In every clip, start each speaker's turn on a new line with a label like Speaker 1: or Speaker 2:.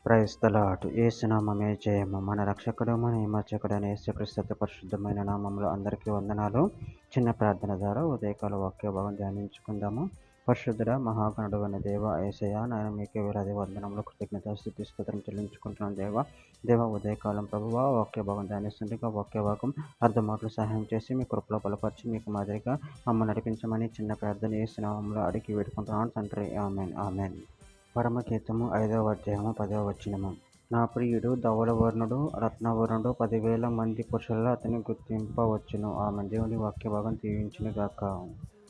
Speaker 1: Praise the lord. యేసు నామమే జయము. మన రక్షకుడు, మన విమోచకుడైన యేసుక్రీస్తు పరిశుద్ధమైన నామములో అందరికీ వందనాలు. చిన్న ప్రార్థన ద్వారా ఉదయకాల వాక్య భాగం ధ్యానించుకుందాము. పరిశుద్ధుడ మహాగణుడు అనే దేవ యేసయ్య, నాయన మీకే వేలాది వందనములు, కృతజ్ఞత, స్తుతి, స్తోత్రం చెల్లించుకుంటున్నాను దేవ ఉదయకాలం ప్రభువ వాక్య భాగం ధ్యానిస్తుండగా వాక్య భాగం అర్ధమాటలు సహాయం చేసి మీ కృపలో బలపరిచి మీకు మాదిరిగా మమ్మల్ని నడిపించమని చిన్న ప్రార్థన యేసు నామములో అడిగి వేడుకుంటున్నాను తండ్రి. Amen amen. పరమగీతము 5వ అధ్యాయము 10వ వచనము. నా ప్రియుడు ధవళవర్ణుడు రత్నవర్ణుడు 10,000 మంది పురుషులలో అతని గుర్తింపవచ్చును. ఆమె దేవుని వాక్య భాగం దీవించునుగాక.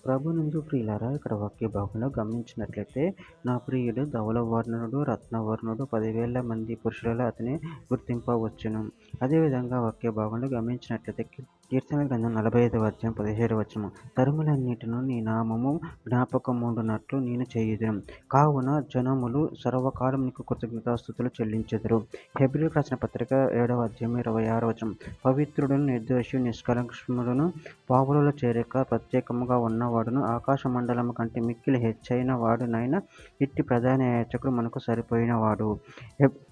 Speaker 1: ప్రభునందు ప్రియులారా, ఇక్కడ వాక్య భాగంలో గమనించినట్లయితే నా ప్రియుడు ధవళవర్ణుడు రత్నవర్ణుడు 10,000 మంది పురుషులలో అతని గుర్తింపవచ్చును. అదేవిధంగా వాక్య భాగంలో గమనించినట్లయితే కీర్తన గ్రంథం 45వ అధ్యాయం 17వ వచనం. తరములన్నిటిను నీ నామము జ్ఞాపకముండునట్లు నేను చేయుదును, కావున జనములు సర్వకాలం నీకు కృతజ్ఞతాస్తుతులు చెల్లించెదరు. హెబ్రీయులకు రాసిన పత్రిక 7వ అధ్యాయం 26వ వచనం. పవిత్రుడును నిర్దోషి నిష్కలంకములను పావులలో చేరక ప్రత్యేకముగా ఉన్నవాడును ఆకాశ మండలము కంటే మిక్కిలి హెచ్చైన వాడునైనా ఇట్టి ప్రధాన యాజకుడు మనకు సరిపోయినవాడు.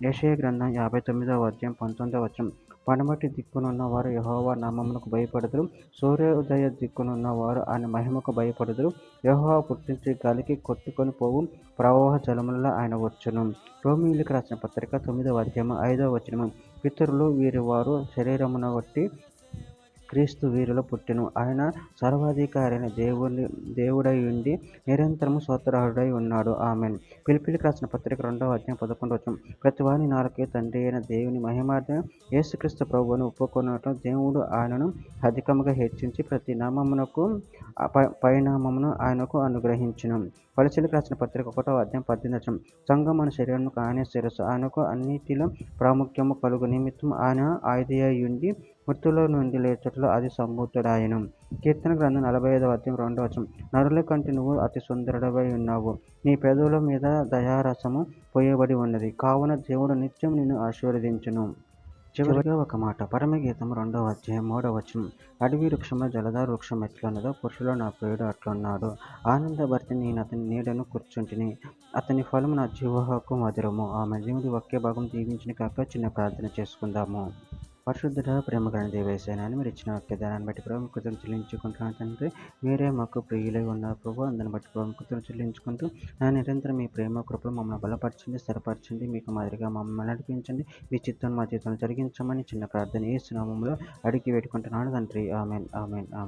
Speaker 1: యెషయా గ్రంథం 59వ అధ్యాయం 19వ వచనం. పడమటి దిక్కునున్న వారు యెహోవా నామమునకు భయపడుదురు, సూర్యోదయ దిక్కునున్న వారు ఆయన మహిమకు భయపడుదురు. యెహోవా పుట్టించే గాలికి కొట్టుకొని పోవు ప్రవాహ జలములలో ఆయన వచ్చును. రోమీయులకు రాసిన పత్రిక 9వ అధ్యాయం 5వ వచనము. పితరులు వీరి వారు శరీరమున బట్టి క్రీస్తు వీరిలో పుట్టెను. ఆయన సర్వాధికారి అయిన దేవుడై ఉండి నిరంతరము స్తోత్రార్హుడై ఉన్నాడు. ఆమెన్. ఫిలిప్పీయులకు రాసిన పత్రిక 2వ అధ్యాయం 11వ వచనం. ప్రతివాని నాలుకే తండ్రి అయిన దేవుని మహిమార్థం యేసుక్రీస్తు ప్రభువును ఒప్పుకొనుట దేవుడు ఆయనను అధికముగా హెచ్చించి ప్రతి నామమునకు పైనామమును ఆయనకు అనుగ్రహించును. కొలస్సీయులకు రాసిన పత్రిక 1వ అధ్యాయం 18వ వచనం. సంఘం అను శరీరమునకు ఆయనే శిరస్సు, ఆయనకు అన్నిటిలో ప్రాముఖ్యము కలుగు నిమిత్తం ఆయన ఆదియై ఉండి మృతుల నుండి లేచుటలో అది సంబూతుడాయెను. కీర్తన గ్రంథం 45వ అధ్యాయం 2వ వచనం. నరుల కంటే నువ్వు అతి సుందరుడవై ఉన్నావు, నీ పెదవుల మీద దయారసము పోయబడి ఉన్నది, కావున దేవుడు నిత్యం నిన్ను ఆశీర్వదించును. చివరిగా ఒక మాట. పరమగీతము 2వ అధ్యాయం 3వ వచనం. అడవి వృక్షంలో జలధార వృక్షం ఎట్లున్నదో పురుషులో నా ప్రియుడు అట్లున్నాడు. ఆనందభరితి నేను అతని నీడను కూర్చుంటిని, అతని ఫలము నా జీవహకు మధురము. ఆమె దేవుడి వాక్య భాగం దీవించిన కాక చిన్న ప్రార్థన చేసుకుందాము. పరిశుద్ధుడ ప్రేమ కలిగిన దేవేశానాన్ని మీరు ఇచ్చిన వాక్య దానాన్ని బట్టి ప్రభు కృతజ్ఞతలు చెల్లించుకుంటున్నాను తండ్రి. మీరే మాకు ప్రియులై ఉన్నారు ప్రభు, అందుని బట్టి ప్రభు కృతజ్ఞతలు చెల్లించుకుంటూ నా నిరంతరం మీ ప్రేమ కృపలు మమ్మల్ని బలపరచండి, స్థిరపరచండి, మీకు మాదిరిగా మమ్మల్ని నడిపించండి, మీ చిత్తం మా జీవితంలో జరిగించమని చిన్న ప్రార్థన యేసు నామములో అడిగి వేడుకుంటున్నాను తండ్రి. Amen amen amen.